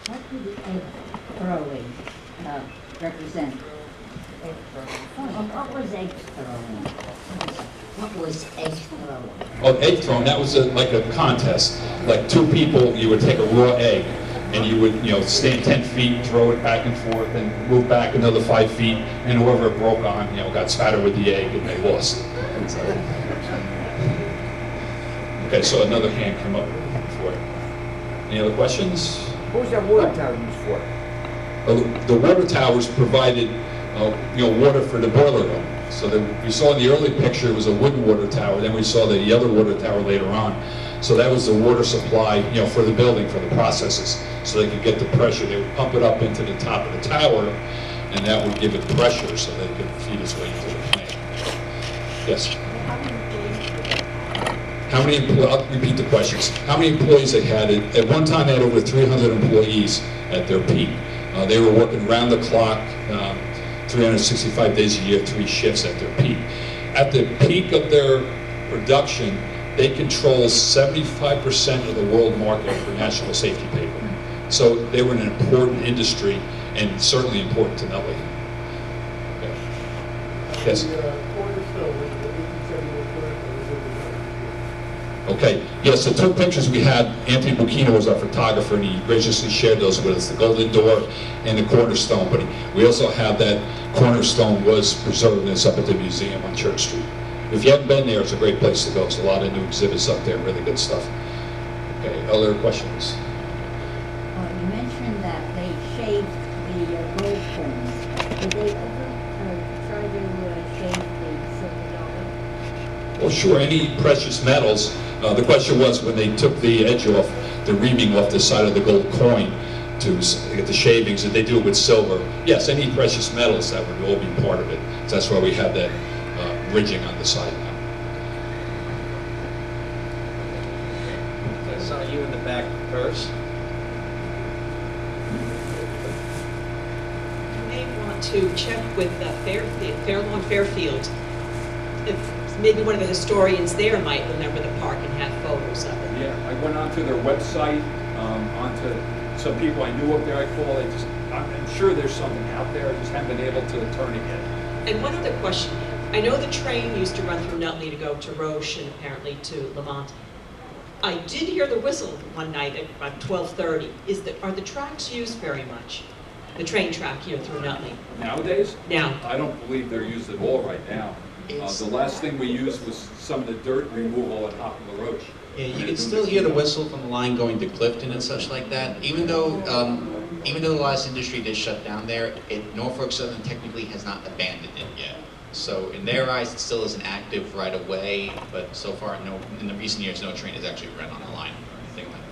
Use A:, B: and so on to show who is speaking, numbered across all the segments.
A: What did the egg throwing represent? Egg throwing. What was egg throwing? What was egg throwing?
B: Oh, egg throwing, that was like a contest. Like two people, you would take a raw egg, and you would, stand 10 feet, throw it back and forth, and move back another 5 feet, and whoever it broke on, got spattered with the egg, and they lost. Okay, so another hand come up for it. Any other questions?
C: What was that water tower used for?
B: The water towers provided, water for the boiler room. So we saw in the early picture it was a wooden water tower. Then we saw the other water tower later on. So that was the water supply, for the building, for the processes, so they could get the pressure. They would pump it up into the top of the tower, and that would give it pressure so they could feed its way into the plant. Yes. How many employees? I'll repeat the questions. How many employees they had? At one time, they had over 300 employees at their peak. They were working round the clock, 365 days a year, 3 shifts at their peak. At the peak of their production, they control 75% of the world market for national safety paper. So they were an important industry and certainly important to Nutley. Okay. Yes? Okay, yes, the 2 pictures we had, Anthony Bucchino was our photographer, and he graciously shared those with us, the golden door and the cornerstone. But we also have that cornerstone was preserved, and it's up at the museum on Church Street. If you haven't been there, it's a great place to go. There's a lot of new exhibits up there, really good stuff. Okay, other questions?
A: You mentioned that they shaved the gold coins. Did they ever try to shave the silver dollar?
B: Well, sure, any precious metals. The question was when they took the edge off, the reaming off the side of the gold coin to get the shavings, did they do it with silver? Yes, any precious metals, that would all be part of it. So that's why we have that ridging on the side now.
D: I saw you in the back first.
E: You may want to check with Fairlawn Fairfield. If maybe one of the historians there might remember the park and have photos of it.
F: Yeah, I went onto their website, onto some people I knew up there. I called. I'm sure there's something out there. I just haven't been able to turn it yet.
E: And one other question. I know the train used to run through Nutley to go to Roche and apparently to LaMonte. I did hear the whistle one night at about 12:30. Are the tracks used very much? The train track here through Nutley?
F: Nowadays?
E: Now.
F: I don't believe they're used at all right now. The last thing we used was some of the dirt removal at Hop and LaRoche.
D: Yeah, you can still hear the whistle from the line going to Clifton and such like that. Even though the last industry did shut down there, Norfolk Southern technically has not abandoned it yet. So in their eyes, it still isn't active right away, but so far, in the recent years, no train has actually run on the line or anything like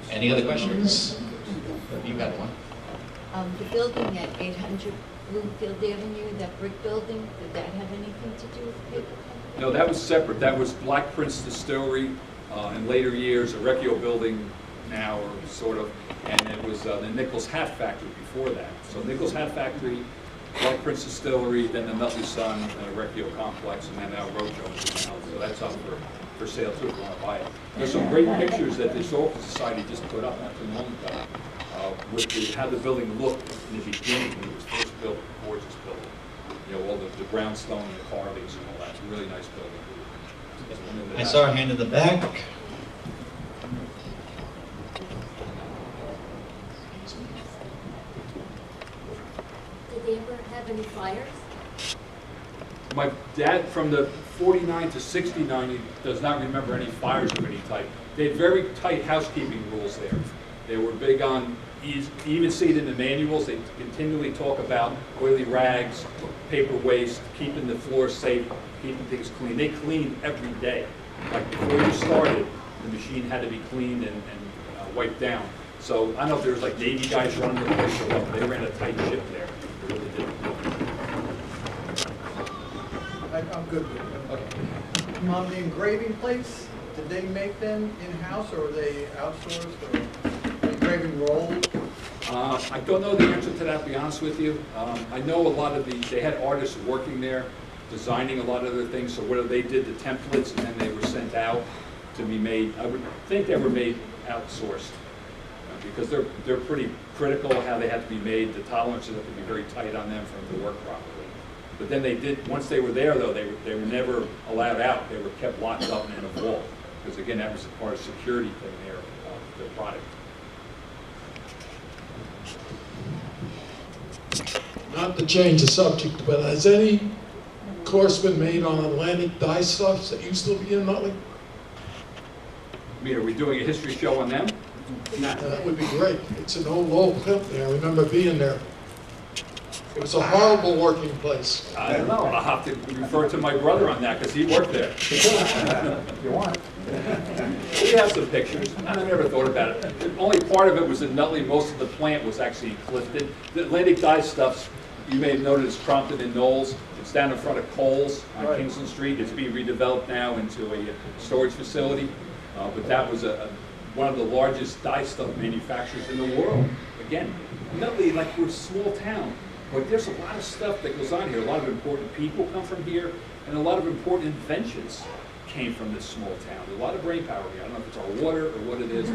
D: that. Any other questions? You got one.
A: The building at 800 Bloomfield Avenue, that brick building, did that have anything to do with the paper company?
F: No, that was separate. That was Black Prince Distillery. In later years, a Recchio building now, or sort of, and it was the Nichols Hat Factory before that. So Nichols Hat Factory, Black Prince Distillery, then the Nutley Sun, Recchio Complex, and then now Roche owns it now. So that's up for sale too if you want to buy it. There's some great pictures that the Historical Society just put up not too long ago with how the building looked in the beginning when it was first built, gorgeous building. All the brownstone and the carvings and all that. It's a really nice building.
D: I saw a hand in the back.
A: Did they ever have any fires?
F: My dad, from the 49 to 69, he does not remember any fires of any type. They had very tight housekeeping rules there. They were big on, you even see it in the manuals, they continually talk about oily rags, paper waste, keeping the floor safe, keeping things clean. They cleaned every day. Like before you started, the machine had to be cleaned and wiped down. So I don't know if there was like Navy guys running the place or what, they ran a tight ship there. They really did.
G: I'm good with it. Okay. On the engraving plates, did they make them in-house or were they outsourced or engraving rolled?
F: I don't know the answer to that, to be honest with you. I know a lot of they had artists working there, designing a lot of their things, so whether they did the templates and then they were sent out to be made, I would think they were made outsourced. because they're pretty critical how they have to be made. The tolerances have to be very tight on them for them to work properly. But then they did, once they were there though, they were never allowed out. They were kept locked up in a vault, because again, that was a part of security thing there of their product.
H: Not to change the subject, but has any course been made on Atlantic dye stuffs that used to be in Nutley?
F: I mean, are we doing a history show on them?
H: That would be great. It's an old clip there. I remember being there. It was a horrible working place.
F: I don't know. I'll have to refer to my brother on that because he worked there.
C: If you want.
F: We have some pictures. I never thought about it. The only part of it was in Nutley. Most of the plant was actually in Clifton. The Atlantic dye stuffs, you may have noticed, it's Crompton and Knowles. It's down in front of Kohl's on Kingsland Street. It's being redeveloped now into a storage facility. But that was one of the largest dye stuff manufacturers in the world. Again, Nutley, like, we're a small town. But there's a lot of stuff that goes on here. A lot of important people come from here, and a lot of important inventions came from this small town. There's a lot of brain power here. I don't know if it's our water or what it is.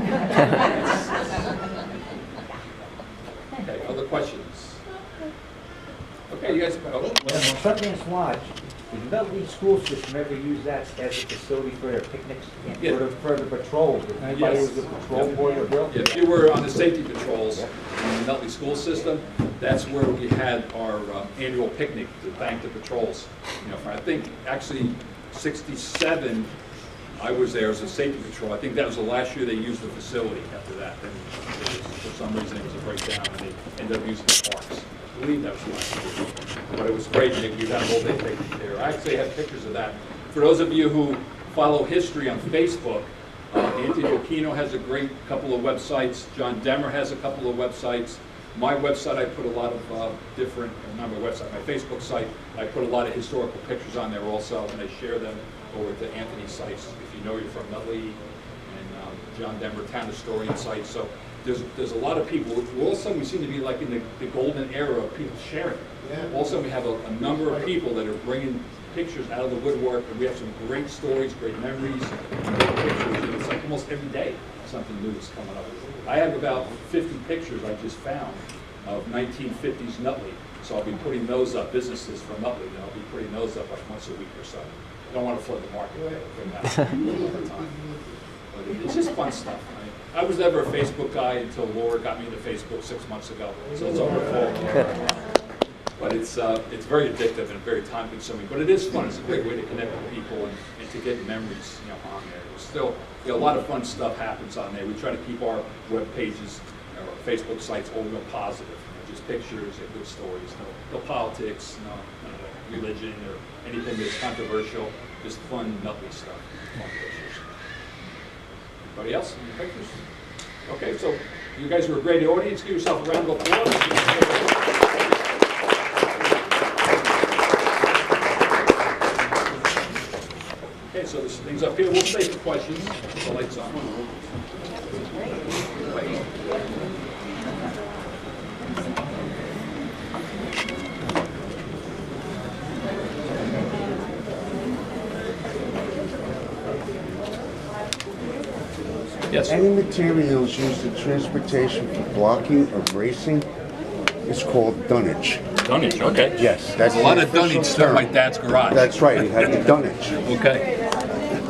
F: Okay, other questions? Okay, you guys. Oh.
C: When Sundance Lodge, did the Nutley school system ever use that as a facility for their picnics and for the patrols? Did anybody
F: Yes.
C: was a patrol boy or girl?
F: If you were on the safety patrols in the Nutley school system, that's where we had our annual picnic to thank the patrols. You know, for, I think actually 67, I was there as a safety patrol. I think that was the last year they used the facility. After that, then for some reason it was a breakdown, and they ended up using the parks. I believe that was the last year. But it was great. You got a whole day picnic there. I actually have pictures of that. For those of you who follow history on Facebook, Anthony Occhino has a great couple of websites. John Demmer has a couple of websites. My website, I put a lot of different, not my website, my Facebook site, I put a lot of historical pictures on there also, and I share them over to Anthony's sites. If you know you're from Nutley, and John Demmer Town Historian site. So there's a lot of people. All of a sudden we seem to be like in the golden era of people sharing. Yeah. All of a sudden we have a number of people that are bringing pictures out of the woodwork, and we have some great stories, great memories, great pictures, and it's like almost every day something new is coming up. I have about 50 pictures I just found of 1950s Nutley, so I'll be putting those up, businesses from Nutley, and I'll be putting those up like once a week or so. I don't want to flood the market all the time. But it's just fun stuff. I was never a Facebook guy until Laura got me into Facebook 6 months ago, so it's all her fault. But it's very addictive and very time-consuming. But it is fun. It's a great way to connect with people and to get memories, you know, on there. There's still, you know, a lot of fun stuff happens on there. We try to keep our web pages, our Facebook sites, all real positive. You know, just pictures and good stories. No politics, no religion or anything that's controversial. Just fun, Nutley stuff. Fun pictures. Anybody else? Any pictures? Okay, so you guys were a great audience. Give yourself a round of applause. Okay, so there's things up here. We'll stay for questions. The lights on. Yes.
I: Any materials used in transportation for blocking or bracing is called dunnage.
F: Dunnage, okay.
I: Yes, that's
F: There's a lot
I: the
F: of dunnage
I: official
F: stuff in my
I: term.
F: dad's garage.
I: That's right, he had the dunnage.
F: Okay.